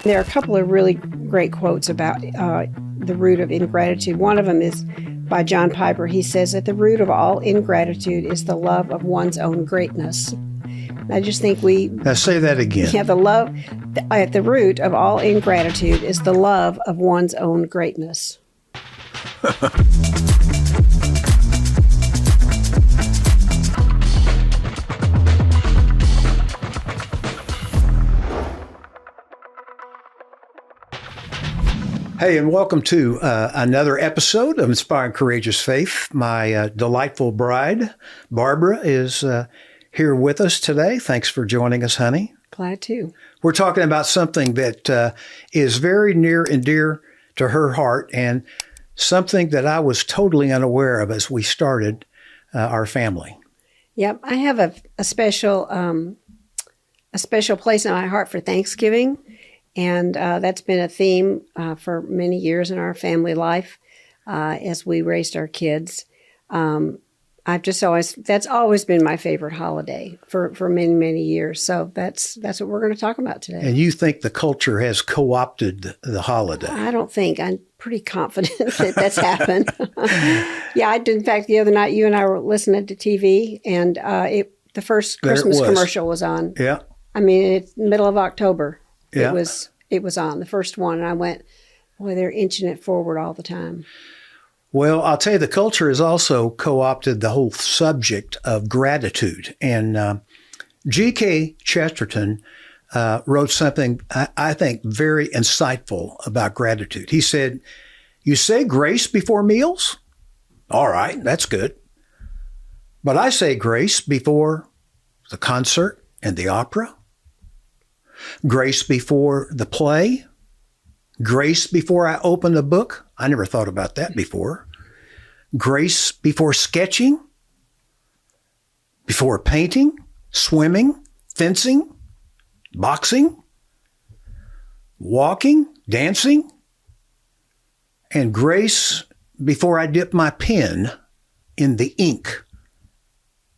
There are a couple of really great quotes about the root of ingratitude. One of them is by John Piper. He says that the root of all ingratitude is the love of one's own greatness. I just think Now say that again. Yeah, at the root of all ingratitude is the love of one's own greatness. Hey, and welcome to another episode of Inspiring Courageous Faith. My delightful bride, Barbara, is here with us today. Thanks for joining us, honey. Glad to. We're talking about something that is very near and dear to her heart, and something that I was totally unaware of as we started our family. Yep, I have a special place in my heart for Thanksgiving. And that's been a theme for many years in our family life as we raised our kids. That's always been my favorite holiday for many, many years. So that's what we're going to talk about today. And you think the culture has co-opted the holiday? I don't think. I'm pretty confident that that's happened. Yeah, I did. In fact, the other night, you and I were listening to TV, and the first Christmas commercial was on. Yeah. I mean, it's middle of October. Yeah. It was on, the first one, and I went, boy, they're inching it forward all the time. Well, I'll tell you, the culture has also co-opted the whole subject of gratitude. And G.K. Chesterton wrote something I think very insightful about gratitude. He said, "You say grace before meals? All right, that's good. But I say grace before the concert and the opera. Grace before the play. Grace before I open the book. I never thought about that before. Grace before sketching. Before painting, swimming, fencing, boxing, walking, dancing. And grace before I dip my pen in the ink.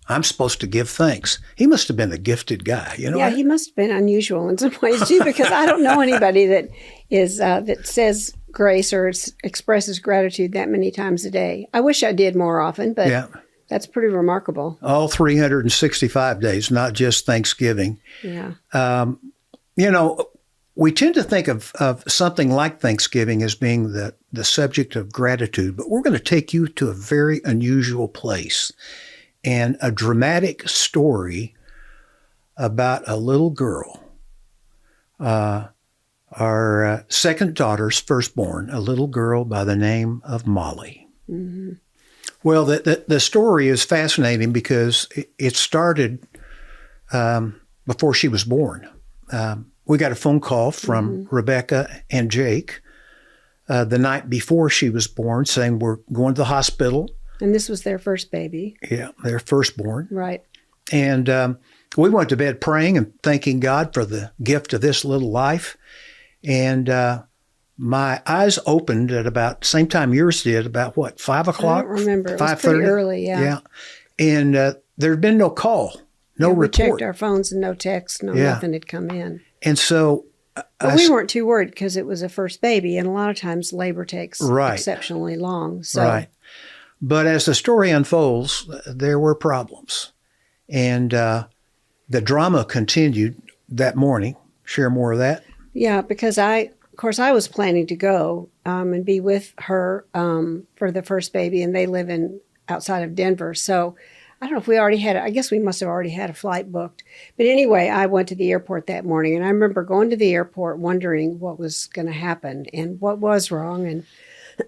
I'm supposed to give thanks." He must have been a gifted guy, you know. Yeah, he must have been unusual in some ways too, because I don't know anybody that is that says grace or expresses gratitude that many times a day. I wish I did more often, but that's pretty remarkable. All 365 days, not just Thanksgiving. Yeah. You know, we tend to think of something like Thanksgiving as being the subject of gratitude, but we're going to take you to a very unusual place. And a dramatic story about a little girl, our second daughter's firstborn, a little girl by the name of Molly. Mm-hmm. Well, the story is fascinating because it started before she was born. We got a phone call from Rebecca and Jake the night before she was born saying, "We're going to the hospital." And this was their first baby. Yeah, their firstborn. Right. And we went to bed praying and thanking God for the gift of this little life. And my eyes opened at about same time yours did, about what, 5 o'clock? I don't remember. It 5:30? was pretty early, yeah. Yeah. And there had been no call, no report. We checked our phones and no text, nothing had come in. And so... But we weren't too worried because it was a first baby, and a lot of times labor takes exceptionally long. So. Right. But as the story unfolds, there were problems. And the drama continued that morning. Share more of that? Yeah, because of course, I was planning to go and be with her for the first baby, and they live outside of Denver. So I don't know if we already I guess we must have already had a flight booked. But anyway, I went to the airport that morning, and I remember going to the airport wondering what was going to happen and what was wrong. And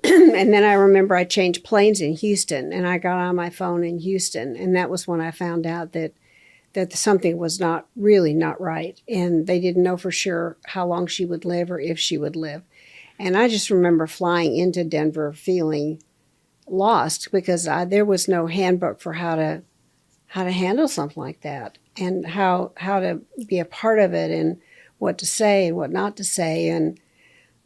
and then I remember I changed planes in Houston, and I got on my phone in Houston, and that was when I found out that something was not right, and they didn't know for sure how long she would live or if she would live. And I just remember flying into Denver feeling lost because there was no handbook for how to handle something like that, and how to be a part of it, and what to say and what not to say. And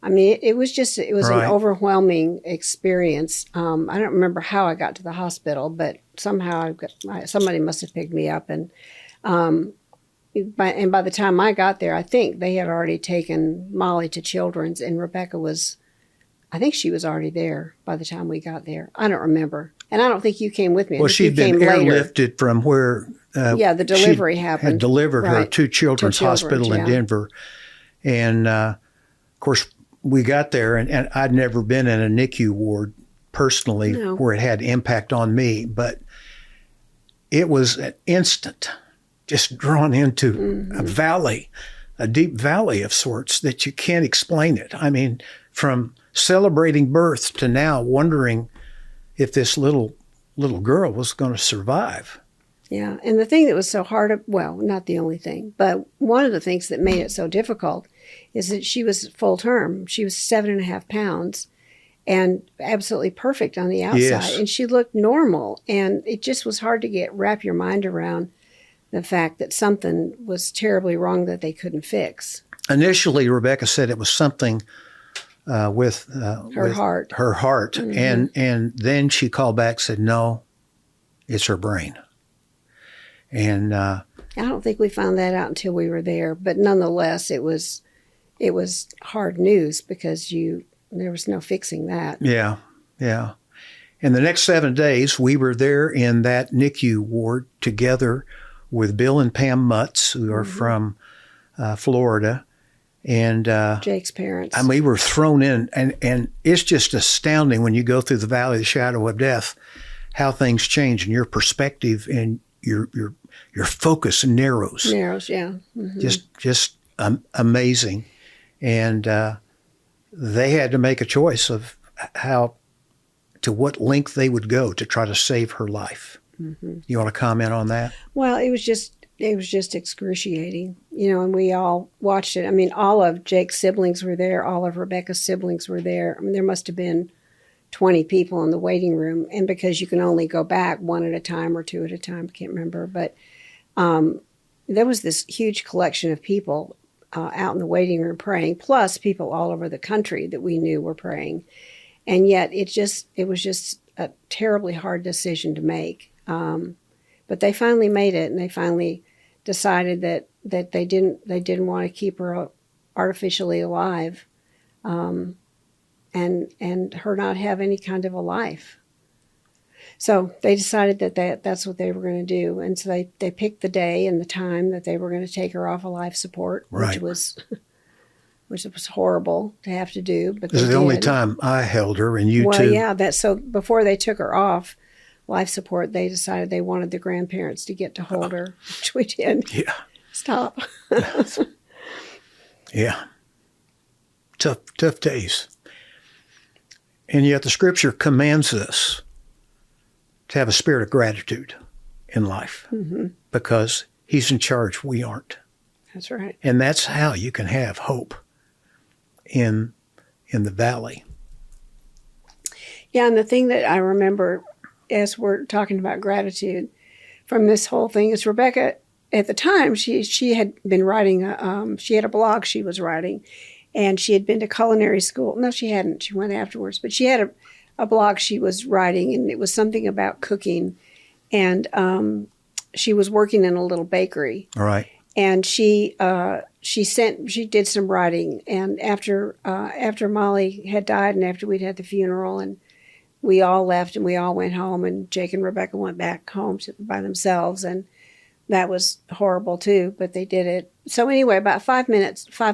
I mean, it was an overwhelming experience. I don't remember how I got to the hospital, but somehow somebody must have picked me up. And by the time I got there, I think they had already taken Molly to Children's, and Rebecca was, I think she was already there by the time we got there. I don't remember. And I don't think you came with me. Well, she'd been airlifted from where the delivery happened. Had delivered her to Children's Hospital in Denver. And, of course, we got there, and I'd never been in a NICU ward personally where it had impact on me. But it was an instant, just drawn into a valley, a deep valley of sorts that you can't explain it. I mean, from celebrating birth to now wondering if this little girl was going to survive. Yeah, and the thing that was so hard, well, not the only thing, but one of the things that made it so difficult is that she was full term. She was 7.5 pounds and absolutely perfect on the outside. Yes. And she looked normal. And it just was hard to wrap your mind around the fact that something was terribly wrong that they couldn't fix. Initially, Rebecca said it was something with her heart. Her heart. Mm-hmm. And then she called back and said, no, it's her brain. And I don't think we found that out until we were there. But nonetheless, it was hard news because there was no fixing that. Yeah, yeah. In the next 7 days, we were there in that NICU ward together with Bill and Pam Mutz, who are from Florida. And Jake's parents. And we were thrown in, and it's just astounding when you go through the valley of the shadow of death, how things change and your perspective and your focus narrows. Narrows, yeah. Mm-hmm. Just amazing. And they had to make a choice of to what length they would go to try to save her life. Mm-hmm. You want to comment on that? Well, it was just excruciating, and we all watched it. I mean, all of Jake's siblings were there. All of Rebecca's siblings were there. I mean, there must have been 20 people in the waiting room. And because you can only go back one at a time or two at a time, I can't remember. But there was this huge collection of people out in the waiting room praying, plus people all over the country that we knew were praying. And yet it was just a terribly hard decision to make. But they finally made it, and they finally decided that they didn't want to keep her artificially alive, and her not have any kind of a life. So they decided that's what they were going to do, and so they picked the day and the time that they were going to take her off of life support, right. which was horrible to have to do. But this is the only time I held her, and you too. Well, yeah, so before they took her off life support, they decided they wanted the grandparents to get to hold her, which we did. Yeah. Stop. Yeah. Tough days. And yet the scripture commands us to have a spirit of gratitude in life because he's in charge. We aren't. That's right. And that's how you can have hope in the valley. Yeah, and the thing that I remember as we're talking about gratitude from this whole thing is Rebecca, at the time, she had been writing, she had a blog she was writing, and she had been to culinary school. No, she hadn't. She went afterwards. But she had a blog she was writing, and it was something about cooking. And she was working in a little bakery. All right. And she did some writing. And after Molly had died and after we'd had the funeral and we all left and we all went home, and Jake and Rebecca went back home by themselves, and that was horrible too, but they did it. So anyway, about 5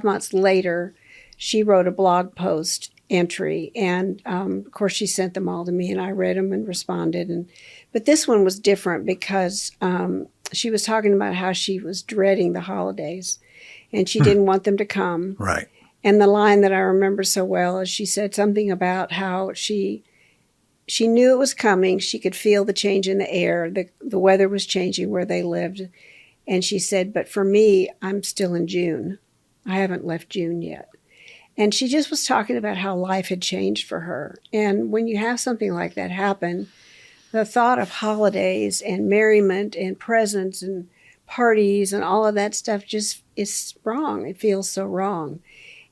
months later, she wrote a blog post entry, and of course she sent them all to me, and I read them and responded. But this one was different because she was talking about how she was dreading the holidays, and she didn't want them to come. Right. And the line that I remember so well is she said something about how she knew it was coming. She could feel the change in the air. The weather was changing where they lived. And she said, but for me, I'm still in June. I haven't left June yet. And she just was talking about how life had changed for her. And when you have something like that happen, the thought of holidays and merriment and presents and parties and all of that stuff just is wrong. It feels so wrong.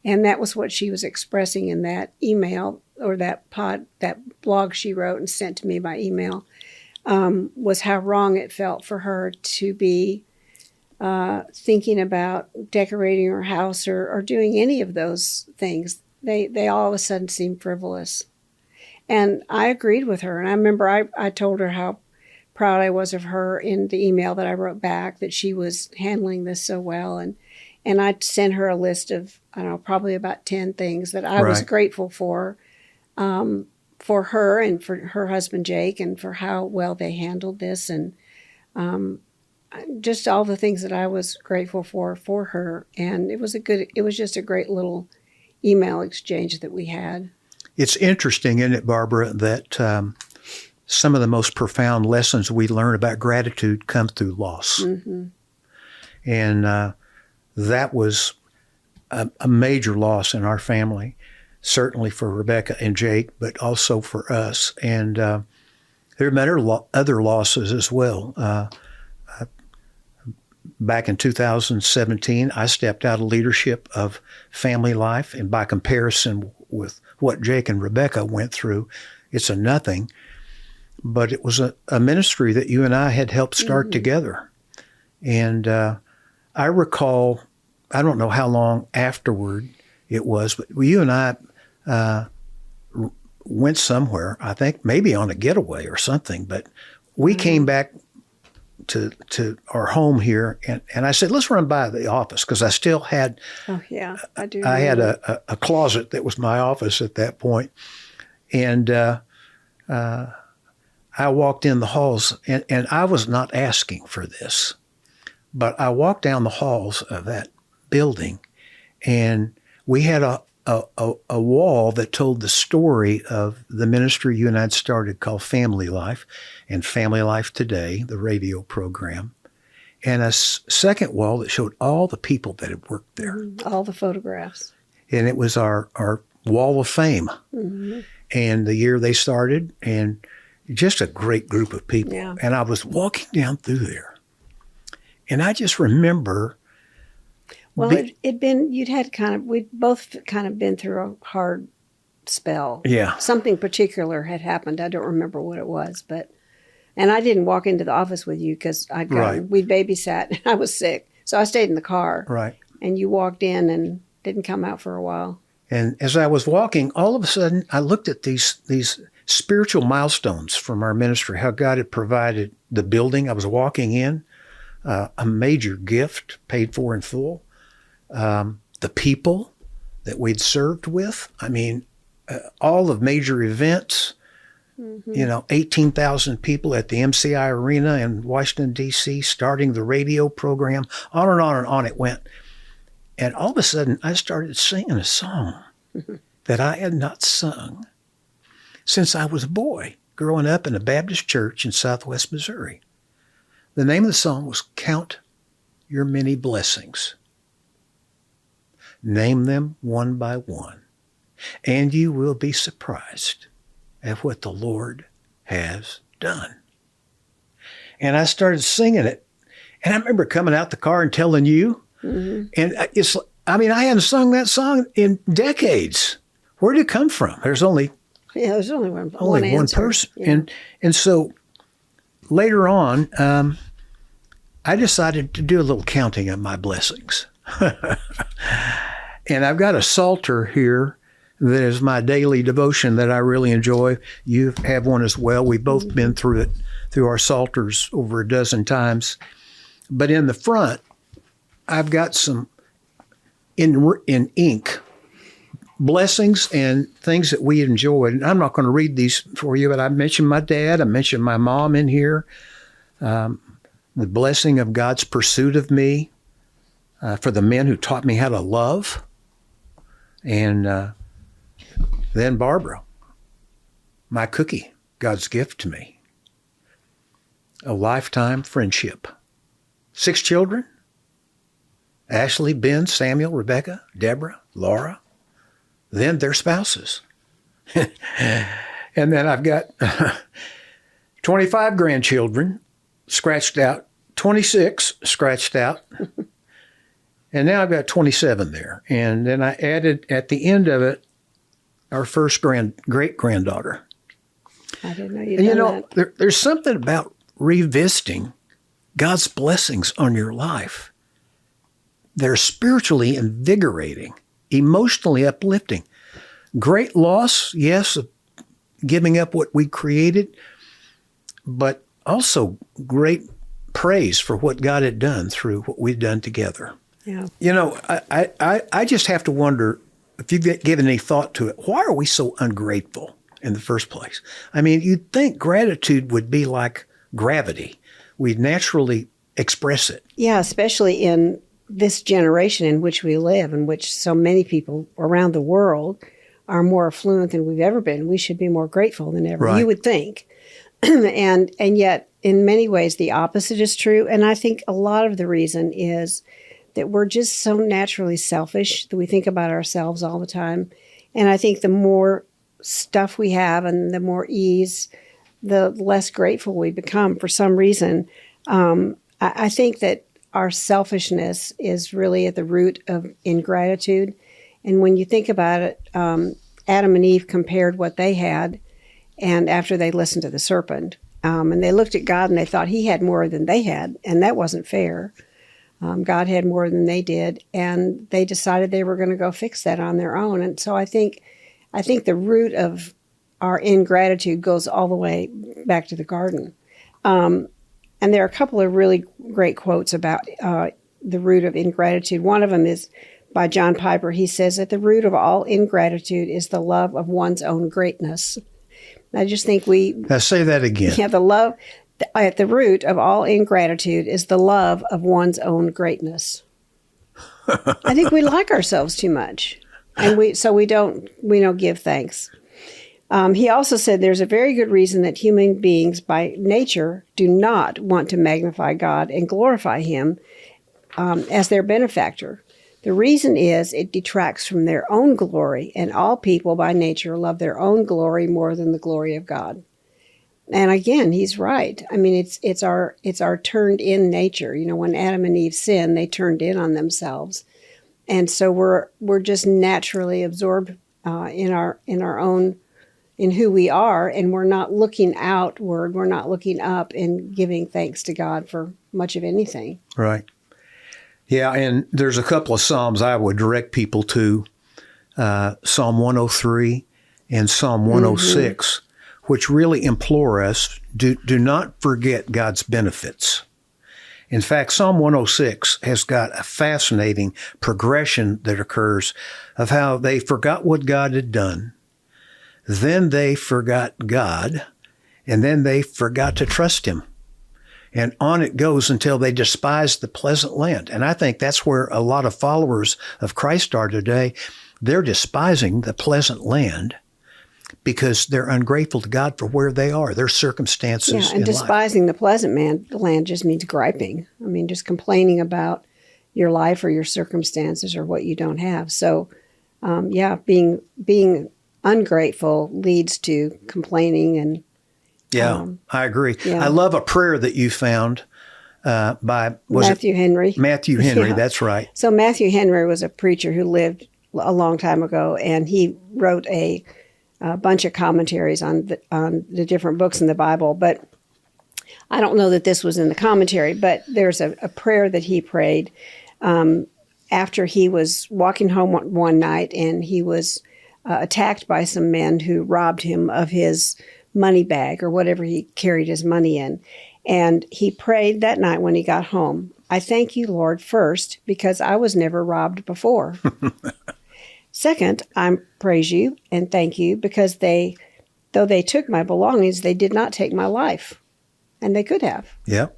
And that was what she was expressing in that email or that blog she wrote and sent to me by email, was how wrong it felt for her to be thinking about decorating her house or doing any of those things. They all of a sudden seem frivolous. And I agreed with her. And I remember I told her how proud I was of her in the email that I wrote back, that she was handling this so well. And I sent her a list of, I don't know, probably about 10 things that I was grateful for her and for her husband, Jake, and for how well they handled this. And just all the things that I was grateful for her. And it was just a great little email exchange that we had. It's interesting, isn't it, Barbara, that some of the most profound lessons we learn about gratitude come through loss. Mm-hmm. And that was a major loss in our family, certainly for Rebecca and Jake, but also for us. And there have been other losses as well. Back in 2017, I stepped out of leadership of family life, and by comparison with what Jake and Rebecca went through, it's a nothing. But it was a ministry that you and I had helped start together. And I recall, I don't know how long afterward it was, but you and I went somewhere, I think maybe on a getaway or something, but we came back to our home here, and I said, let's run by the office, because I still had I do. I had a closet that was my office at that point. And I walked in the halls, and I was not asking for this, but I walked down the halls of that building, and we had a wall that told the story of the ministry you and I had started called Family Life and Family Life Today, the radio program, and a second wall that showed all the people that had worked there. All the photographs. And it was our wall of fame. Mm-hmm. And the year they started, and just a great group of people. Yeah. And I was walking down through there, and I just remember. Well, we'd both kind of been through a hard spell. Yeah. Something particular had happened. I don't remember what it was, and I didn't walk into the office with you because we babysat and I was sick. So I stayed in the car. Right. And you walked in and didn't come out for a while. And as I was walking, all of a sudden I looked at these spiritual milestones from our ministry, how God had provided the building I was walking in, a major gift paid for in full. The people that we'd served with. I mean, all of major events, 18,000 people at the MCI Arena in Washington, D.C., starting the radio program, on and on it went. And all of a sudden, I started singing a song that I had not sung since I was a boy, growing up in a Baptist church in Southwest Missouri. The name of the song was Count Your Many Blessings. Name them one by one, and you will be surprised at what the Lord has done. And I started singing it, and I remember coming out the car and telling you, and I hadn't sung that song in decades. Where did it come from? There's only one person. Yeah. And so later on, I decided to do a little counting of my blessings. And I've got a psalter here that is my daily devotion that I really enjoy. You have one as well. We've both been through it, through our psalters over a dozen times. But in the front, I've got some in ink blessings and things that we enjoyed. And I'm not going to read these for you, but I mentioned my dad. I mentioned my mom in here. The blessing of God's pursuit of me, for the men who taught me how to love. And then Barbara, my cookie, God's gift to me. A lifetime friendship. 6 children, Ashley, Ben, Samuel, Rebecca, Deborah, Laura, then their spouses. And then I've got 25 grandchildren scratched out, 26 scratched out. And now I've got 27 there. And then I added at the end of it our first great-granddaughter. I didn't know you did that. There's something about revisiting God's blessings on your life they're spiritually invigorating, emotionally uplifting. Great loss, yes, of giving up what we created, but also great praise for what God had done through what we've done together. Yeah. You know, I just have to wonder if you've given any thought to it. Why are we so ungrateful in the first place? I mean, you'd think gratitude would be like gravity. We'd naturally express it. Yeah, especially in this generation in which we live, in which so many people around the world are more affluent than we've ever been. We should be more grateful than ever, Right. you would think. and yet, in many ways, the opposite is true. And I think a lot of the reason is that we're just so naturally selfish that we think about ourselves all the time. And I think the more stuff we have and the more ease, the less grateful we become for some reason. I think that our selfishness is really at the root of ingratitude. And when you think about it, Adam and Eve compared what they had, and after they listened to the serpent, and they looked at God and they thought he had more than they had, and that wasn't fair. God had more than they did, and they decided they were going to go fix that on their own. And so I think the root of our ingratitude goes all the way back to the garden. And there are a couple of really great quotes about the root of ingratitude. One of them is by John Piper. He says, "At the root of all ingratitude is the love of one's own greatness." I just think Now say that again. Yeah, the love, at the root of all ingratitude is the love of one's own greatness. I think we like ourselves too much, and we don't give thanks. He also said there's a very good reason that human beings by nature do not want to magnify God and glorify him as their benefactor. The reason is it detracts from their own glory, and all people by nature love their own glory more than the glory of God. And again, he's right. I mean, it's our turned in nature. You know, when Adam and Eve sinned, they turned in on themselves, and so we're just naturally absorbed in our own, in who we are, and we're not looking outward. We're not looking up and giving thanks to God for much of anything. Right. Yeah, and there's a couple of Psalms I would direct people to, Psalm 103 and Psalm 106, which really implore us, do not forget God's benefits. In fact, Psalm 106 has got a fascinating progression that occurs of how they forgot what God had done, then they forgot God, and then they forgot to trust him. And on it goes until they despise the pleasant land. And I think that's where a lot of followers of Christ are today. They're despising the pleasant land because they're ungrateful to God for where they are, their circumstances. Yeah, and despising the pleasant land just means griping. I mean, just complaining your life or your circumstances or what you don't have. So, being ungrateful leads to complaining and I agree. Yeah. I love a prayer that you found by Matthew Henry. Matthew Henry, Yeah. That's right. So Matthew Henry was a preacher who lived a long time ago, and he wrote a bunch of commentaries on the different books in the Bible. But I don't know that this was in the commentary, but there's a prayer that he prayed after he was walking home one night, and he was attacked by some men who robbed him of his money bag or whatever he carried his money in. And he prayed that night when he got home, "I thank you, Lord, first, because I was never robbed before. Second, I praise you and thank you because though they took my belongings, they did not take my life." And they could have. Yeah.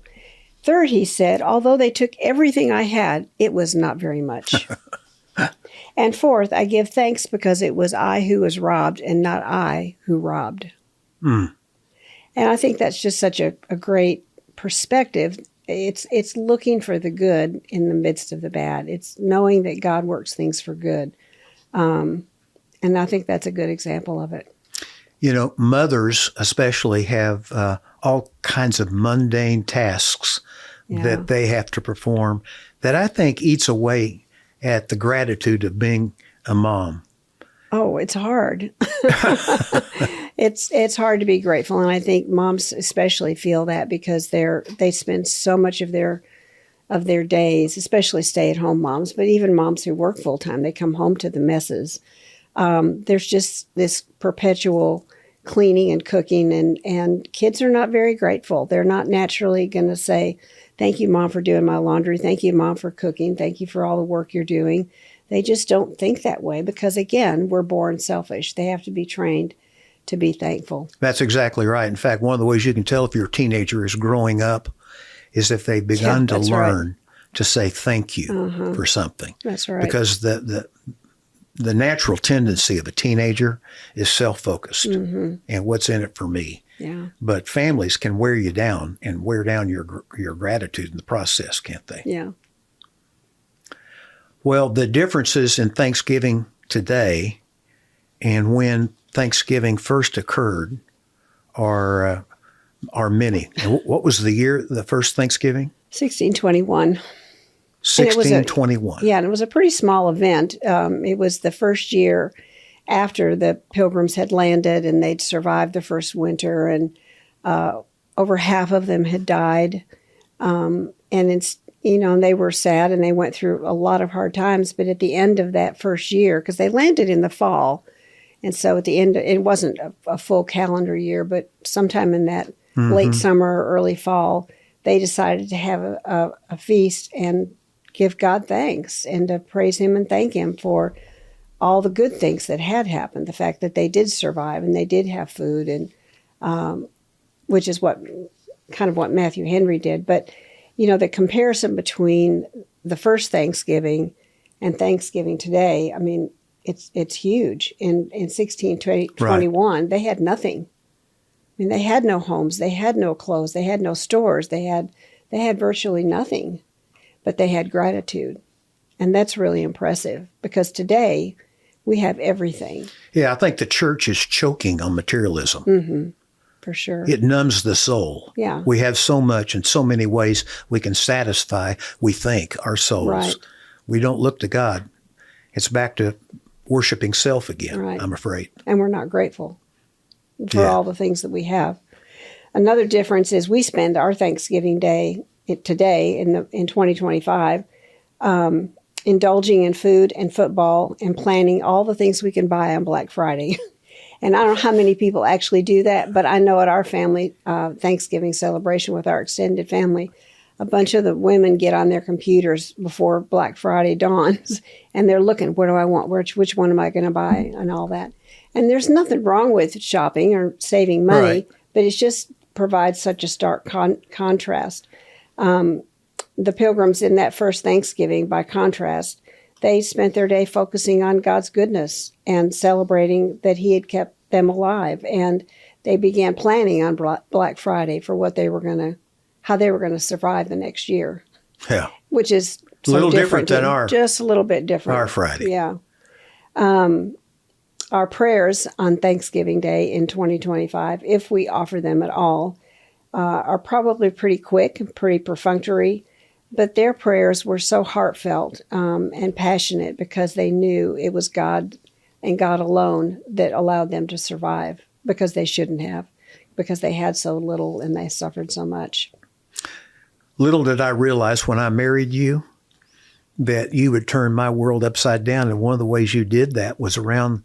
Third, he said, "Although they took everything I had, it was not very much." And fourth, I give thanks because it was I who was robbed and not I who robbed. And I think that's just such a great perspective. It's looking for the good in the midst of the bad. It's knowing that God works things for good. And I think that's a good example of it. You know, mothers especially have all kinds of mundane tasks that they have to perform that I think eats away at the gratitude of being a mom. Oh, it's hard. It's hard to be grateful, and I think moms especially feel that because they spend so much of their of their days, especially stay-at-home moms, but even moms who work full-time, they come home to the messes. There's just this perpetual cleaning and cooking, and kids are not very grateful. They're not naturally going to say, thank you, Mom, for doing my laundry. Thank you, Mom, for cooking. Thank you for all the work you're doing. They just don't think that way because, again, we're born selfish. They have to be trained to be thankful. That's exactly right. In fact, one of the ways you can tell if your teenager is growing up is if they've begun to learn to say thank you for something. That's right. Because the natural tendency of a teenager is self-focused and what's in it for me. Yeah. But families can wear you down and wear down your gratitude in the process, can't they? Yeah. Well, the differences in Thanksgiving today and when Thanksgiving first occurred are many. And what was the year, the first Thanksgiving? 1621. 1621. Yeah, and it was a pretty small event. It was the first year after the Pilgrims had landed and they'd survived the first winter, and over half of them had died. And it's, and they were sad and they went through a lot of hard times. But at the end of that first year, because they landed in the fall, and so at the end, it wasn't a full calendar year, but sometime in that late summer or early fall, they decided to have a feast and give God thanks and to praise Him and thank Him for all the good things that had happened. The fact that they did survive and they did have food, and which is what Matthew Henry did. But the comparison between the first Thanksgiving and Thanksgiving today, I mean, it's huge. In 1621, they had nothing. I mean, they had no homes, they had no clothes, they had no stores, they had virtually nothing, but they had gratitude. And that's really impressive because today we have everything. Yeah, I think the church is choking on materialism. Mm-hmm. For sure. It numbs the soul. Yeah. We have so much in so many ways we can satisfy, we think, our souls. Right. We don't look to God. It's back to worshiping self again, right. I'm afraid. And we're not grateful for all the things that we have. Another difference is we spend our Thanksgiving Day today in 2025 indulging in food and football and planning all the things we can buy on Black Friday. And I don't know how many people actually do that, but I know at our family Thanksgiving celebration with our extended family, a bunch of the women get on their computers before Black Friday dawns, and they're looking, what do I want? Which one am I going to buy? And all that. And there's nothing wrong with shopping or saving money, right. But it just provides such a stark contrast. The Pilgrims in that first Thanksgiving, by contrast, they spent their day focusing on God's goodness and celebrating that He had kept them alive. And they began planning on Black Friday for how they were going to survive the next year. Yeah. Which is a little different than just a little bit different. Our Friday. Yeah. Our prayers on Thanksgiving Day in 2025, if we offer them at all, are probably pretty quick and pretty perfunctory. But their prayers were so heartfelt and passionate because they knew it was God and God alone that allowed them to survive, because they shouldn't have, because they had so little and they suffered so much. Little did I realize when I married you that you would turn my world upside down. And one of the ways you did that was around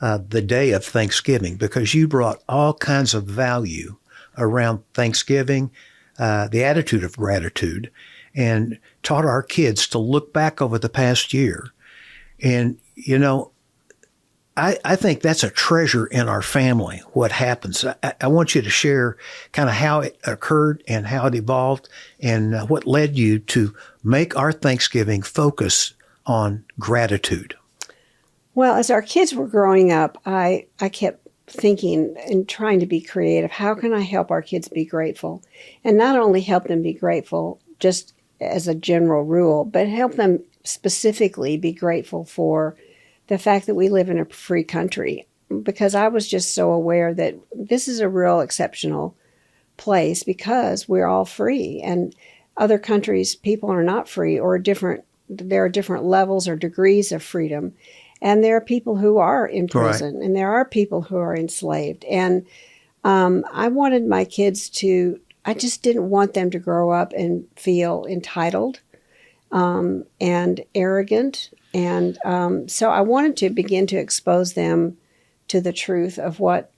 the day of Thanksgiving, because you brought all kinds of value around Thanksgiving, the attitude of gratitude, and taught our kids to look back over the past year. And, I think that's a treasure in our family, what happens. I want you to share kind of how it occurred and how it evolved and what led you to make our Thanksgiving focus on gratitude. Well, as our kids were growing up, I kept thinking and trying to be creative. How can I help our kids be grateful? And not only help them be grateful just as a general rule, but help them specifically be grateful for the fact that we live in a free country. Because I was just so aware that this is a real exceptional place because we're all free. And other countries, people are not free, or there are different levels or degrees of freedom. And there are people who are in prison, right. And there are people who are enslaved. And I wanted my kids to I just didn't want them to grow up and feel entitled and arrogant. And so I wanted to begin to expose them to the truth of what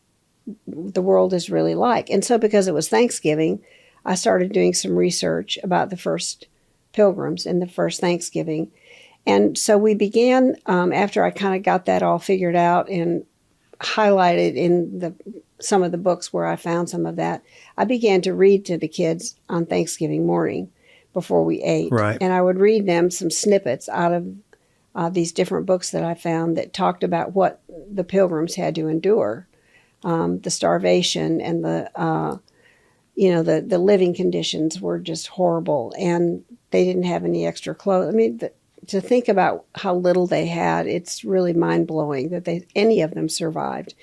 the world is really like. And so because it was Thanksgiving, I started doing some research about the first Pilgrims and the first Thanksgiving. And so we began, after I kind of got that all figured out and highlighted in some of the books where I found some of that, I began to read to the kids on Thanksgiving morning before we ate. Right. And I would read them some snippets out of these different books that I found that talked about what the Pilgrims had to endure, the starvation and the living conditions were just horrible, and they didn't have any extra clothes. I mean, to think about how little they had, it's really mind-blowing that any of them survived.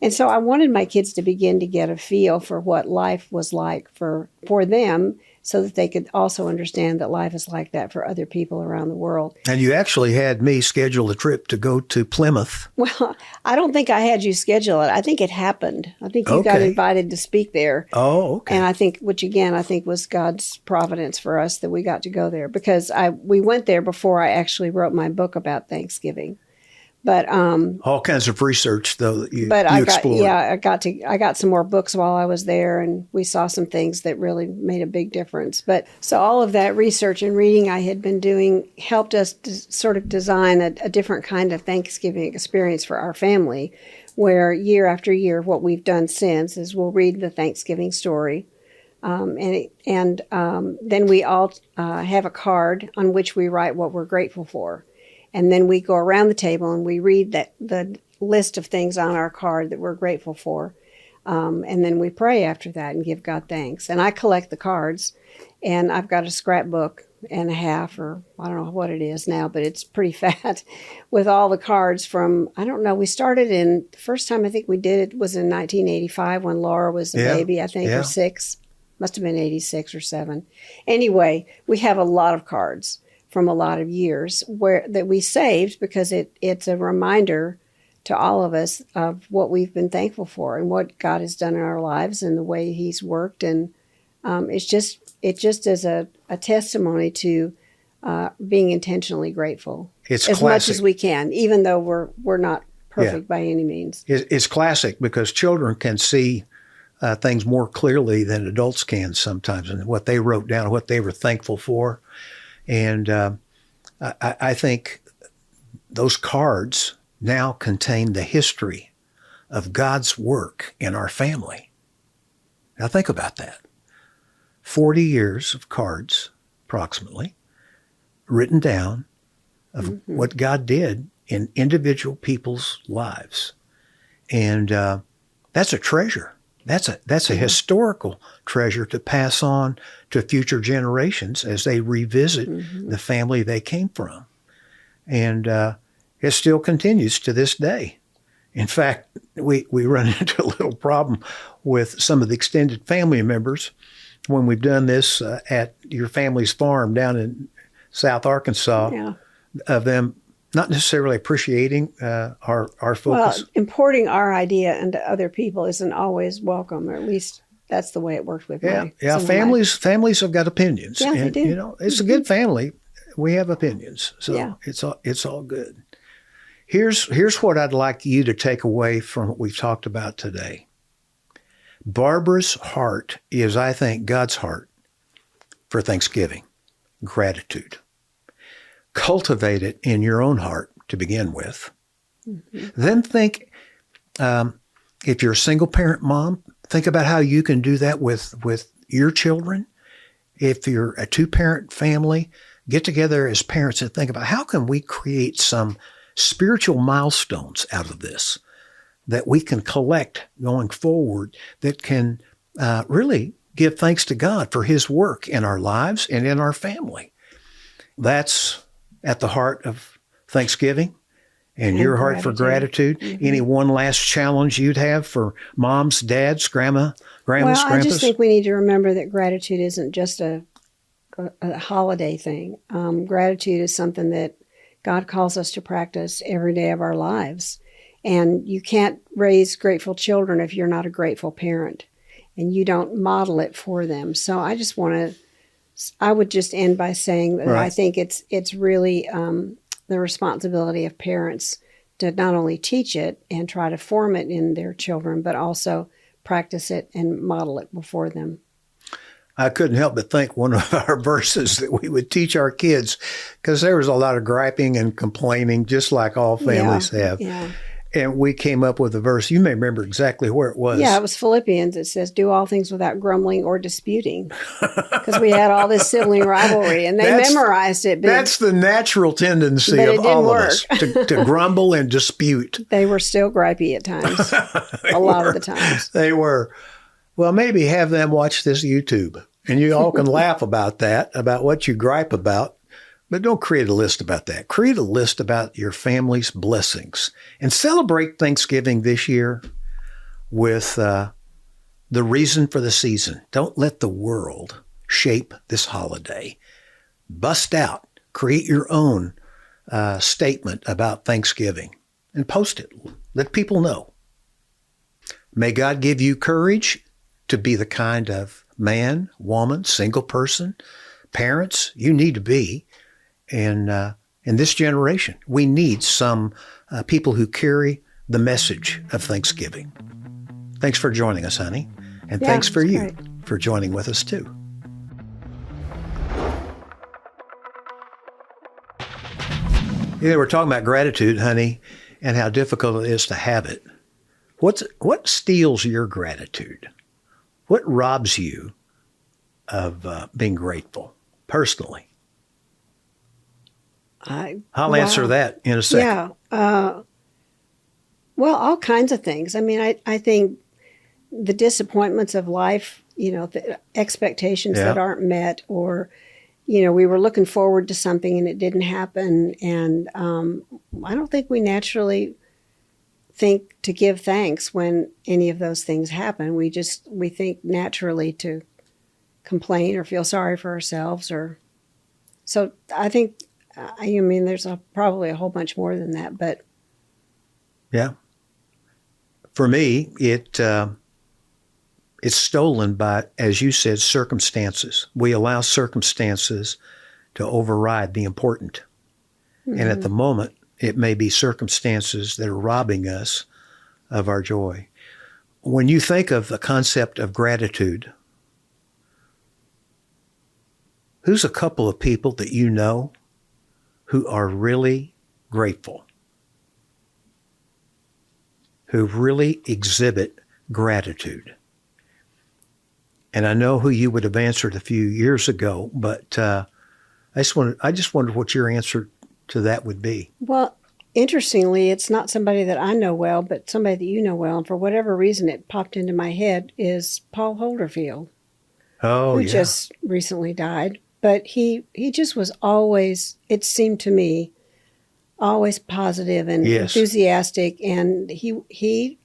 And so I wanted my kids to begin to get a feel for what life was like for them, so that they could also understand that life is like that for other people around the world. And you actually had me schedule a trip to go to Plymouth. Well, I don't think I had you schedule it. I think it happened. I think you got invited to speak there. Oh, okay. And I think, which again, I think was God's providence for us that we got to go there, because we went there before I actually wrote my book about Thanksgiving. But all kinds of research, though, that you explored. I got some more books while I was there, and we saw some things that really made a big difference. But so all of that research and reading I had been doing helped us to sort of design a different kind of Thanksgiving experience for our family, where year after year, what we've done since is we'll read the Thanksgiving story. Then we all have a card on which we write what we're grateful for. And then we go around the table and we read the list of things on our card that we're grateful for. And then we pray after that and give God thanks. And I collect the cards, and I've got a scrapbook and a half, or I don't know what it is now, but it's pretty fat, with all the cards from, I don't know, we started the first time I think we did it was in 1985 when Laura was a baby, I think, or 6. Must have been 86 or 7. Anyway, we have a lot of cards from a lot of years that we saved, because it's a reminder to all of us of what we've been thankful for and what God has done in our lives and the way He's worked. And it just is a testimony to being intentionally grateful. It's as classic. Much as we can, even though we're not perfect by any means. It's classic, because children can see things more clearly than adults can sometimes, and what they wrote down, what they were thankful for. And I think those cards now contain the history of God's work in our family. Now think about that. 40 years of cards, approximately, written down of what God did in individual people's lives. And that's a treasure. That's a historical treasure to pass on to future generations as they revisit the family they came from. And it still continues to this day. In fact, we run into a little problem with some of the extended family members when we've done this at your family's farm down in South Arkansas, of them not necessarily appreciating our focus. Well, importing our idea into other people isn't always welcome, or at least that's the way it worked with me. Yeah. Families have got opinions. Yeah, and, they do. It's a good family. We have opinions, so it's all good. Here's what I'd like you to take away from what we've talked about today. Barbara's heart is, I think, God's heart for Thanksgiving, gratitude. Cultivate it in your own heart to begin with. Then think, if you're a single parent mom, think about how you can do that with your children. If you're a 2-parent family, get together as parents and think about how can we create some spiritual milestones out of this that we can collect going forward that can really give thanks to God for His work in our lives and in our family. That's at the heart of Thanksgiving and your heart for gratitude. Any one last challenge you'd have for moms, dads, grandmas, grandpas? I just think we need to remember that gratitude isn't just a holiday thing. Gratitude is something that God calls us to practice every day of our lives. And you can't raise grateful children if you're not a grateful parent. and you don't model it for them. So I would just end by saying that I think it's really the responsibility of parents to not only teach it and try to form it in their children, but also practice it and model it before them. I couldn't help but think one of our verses that we would teach our kids, because there was a lot of griping and complaining, just like all families have. Yeah. And we came up with a verse. You may remember exactly where it was. Yeah, it was Philippians. It says, do all things without grumbling or disputing. Because we had all this sibling rivalry, and they memorized it. That's the natural tendency of all of us, to grumble and dispute. They were still gripey at times, a lot of the times. They were. Well, maybe have them watch this YouTube, and you all can laugh about that, about what you gripe about. But don't create a list about that. Create a list about your family's blessings and celebrate Thanksgiving this year with the reason for the season. Don't let the world shape this holiday. Bust out. Create your own statement about Thanksgiving and post it. Let people know. May God give you courage to be the kind of man, woman, single person, parents you need to be. And in this generation, we need some people who carry the message of Thanksgiving. Thanks for joining us, honey. And thanks for you for joining with us, too. We're talking about gratitude, honey, and how difficult it is to have it. What steals your gratitude? What robs you of being grateful personally? I'll answer that in a second. Yeah. Well, all kinds of things. I mean, I think the disappointments of life, the expectations that aren't met, or, we were looking forward to something and it didn't happen. And I don't think we naturally think to give thanks when any of those things happen. We think naturally to complain or feel sorry for ourselves. So I think, there's probably a whole bunch more than that, but. Yeah. For me, it's stolen by, as you said, circumstances. We allow circumstances to override the important. Mm-hmm. And at the moment, it may be circumstances that are robbing us of our joy. When you think of the concept of gratitude, who's a couple of people that you know who are really grateful, who really exhibit gratitude? And I know who you would have answered a few years ago, but I just wondered what your answer to that would be. Well, interestingly, it's not somebody that I know well, but somebody that you know well. And for whatever reason, it popped into my head is Paul Holderfield, who just recently died. But he just was always, it seemed to me, always positive and enthusiastic. And he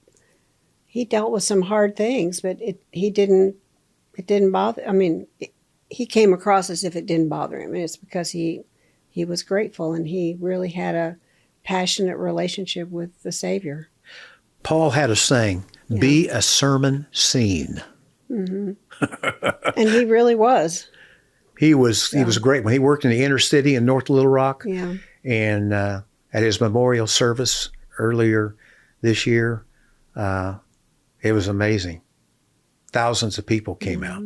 dealt with some hard things, but it didn't bother. I mean, he came across as if it didn't bother him. And it's because he was grateful and he really had a passionate relationship with the Savior. Paul had a saying, be a sermon scene. Mm-hmm. And he really was. He was great. When he worked in the inner city in North Little Rock, and at his memorial service earlier this year, it was amazing. Thousands of people came out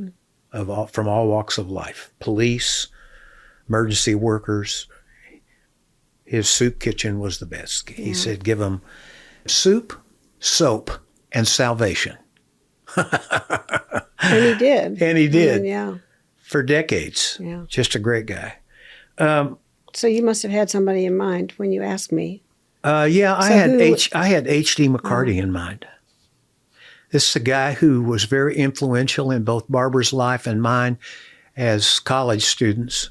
from all walks of life. Police, emergency workers. His soup kitchen was the best. He said, give them soup, soap, and salvation. And he did. And he did. Yeah. For decades. Yeah. Just a great guy. So you must have had somebody in mind when you asked me. I had H.D. McCarty in mind. This is a guy who was very influential in both Barbara's life and mine as college students.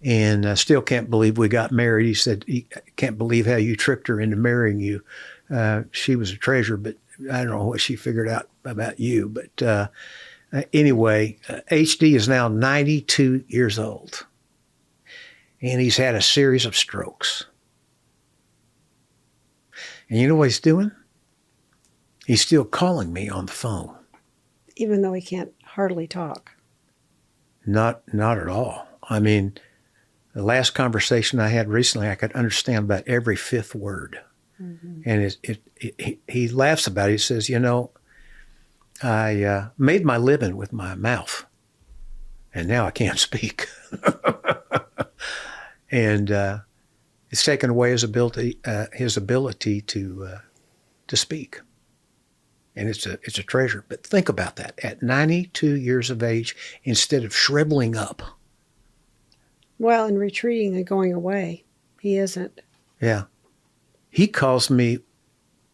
And I still can't believe we got married. He said, he can't believe how you tricked her into marrying you. She was a treasure, but I don't know what she figured out about you. But anyway, HD is now 92 years old. And he's had a series of strokes. And you know what he's doing? He's still calling me on the phone. even though he can't hardly talk. Not at all. I mean, the last conversation I had recently, I could understand about every fifth word. Mm-hmm. And he laughs about it. He says, I made my living with my mouth, and now I can't speak. And it's taken away his ability to speak. And it's a treasure. But think about that. At 92 years of age, instead of shriveling up. Well, and retreating and going away, he isn't. Yeah. He calls me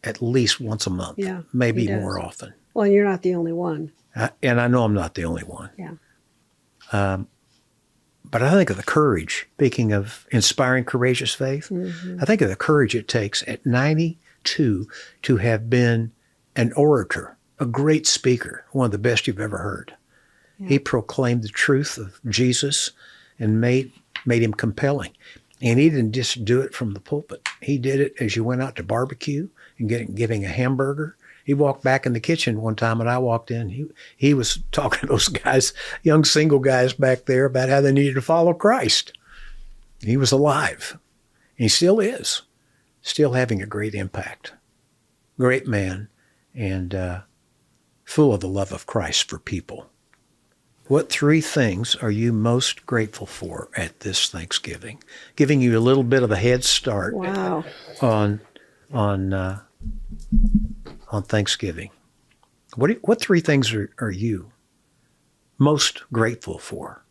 at least once a month, maybe more often. Well, and you're not the only one. And I know I'm not the only one. Yeah. But I think of the courage, speaking of inspiring, courageous faith, mm-hmm. I think of the courage it takes at 92 to have been an orator, a great speaker, one of the best you've ever heard. Yeah. He proclaimed the truth of Jesus and made him compelling. And he didn't just do it from the pulpit. He did it as you went out to barbecue and getting a hamburger. He walked back in the kitchen one time, and I walked in. He was talking to those guys, young single guys back there, about how they needed to follow Christ. He was alive. And he still is, still having a great impact. Great man, and full of the love of Christ for people. What 3 things are you most grateful for at this Thanksgiving? Giving you a little bit of a head start on Thanksgiving. What 3 things are you most grateful for?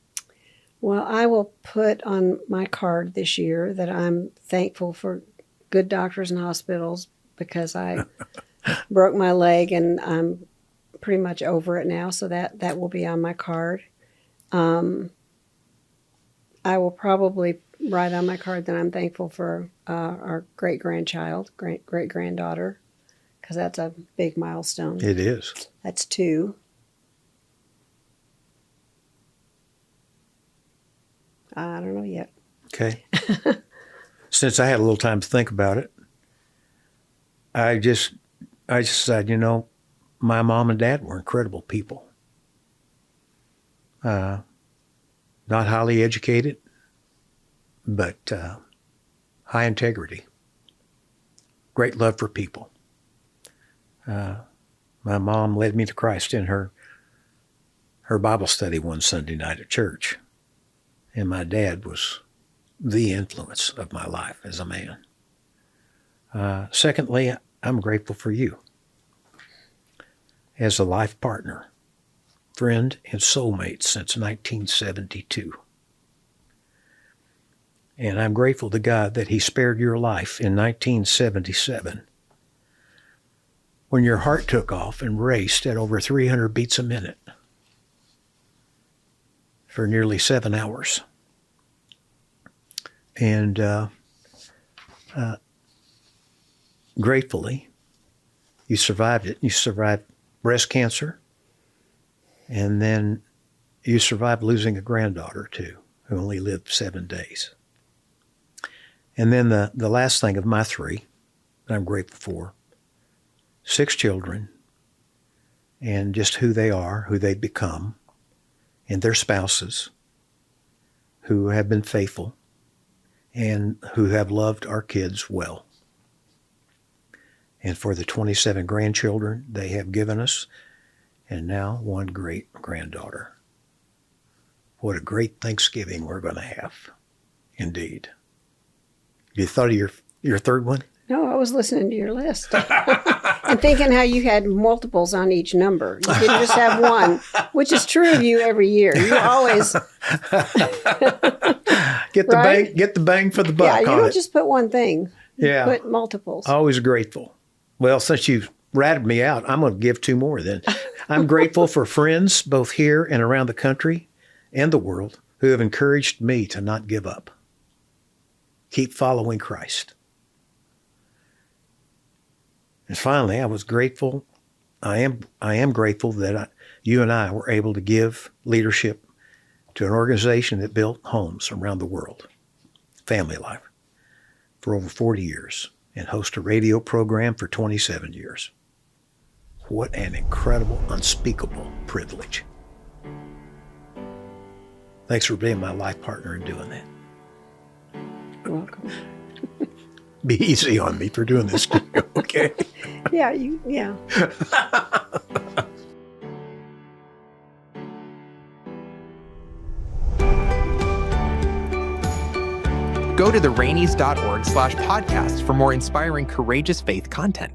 Well, I will put on my card this year that I'm thankful for good doctors and hospitals, because I broke my leg and I'm pretty much over it now, so that will be on my card. I will probably write on my card that I'm thankful for our great-granddaughter, because that's a big milestone. It is. That's 2. I don't know yet. Okay. Since I had a little time to think about it, I just said, my mom and dad were incredible people. Not highly educated, but high integrity. Great love for people. My mom led me to Christ in her Bible study one Sunday night at church. And my dad was the influence of my life as a man. Secondly, I'm grateful for you as a life partner, friend, and soulmate since 1972. And I'm grateful to God that he spared your life in 1977 when your heart took off and raced at over 300 beats a minute for nearly 7 hours. And gratefully, you survived it. You survived breast cancer, and then you survived losing a granddaughter, too, who only lived 7 days. And then the last thing of my 3 that I'm grateful for, 6 children, and just who they are, who they've become, and their spouses who have been faithful and who have loved our kids well. And for the 27 grandchildren they have given us, and now 1 great granddaughter. What a great Thanksgiving we're going to have, indeed. You thought of your third one? No, I was listening to your list and thinking how you had multiples on each number. You didn't just have one, which is true of you every year. You always get the bang for the buck. Yeah, you don't just put one thing. You put multiples. Always grateful. Well, since you've ratted me out, I'm going to give 2 more then. I'm grateful for friends, both here and around the country and the world, who have encouraged me to not give up. Keep following Christ. And finally, I was grateful. I am grateful that you and I were able to give leadership to an organization that built homes around the world, Family Life, for over 40 years, and host a radio program for 27 years. What an incredible, unspeakable privilege. Thanks for being my life partner in doing that. You're welcome. Be easy on me for doing this to you, okay? Yeah. Go to therainey's.org/podcast for more inspiring, courageous faith content.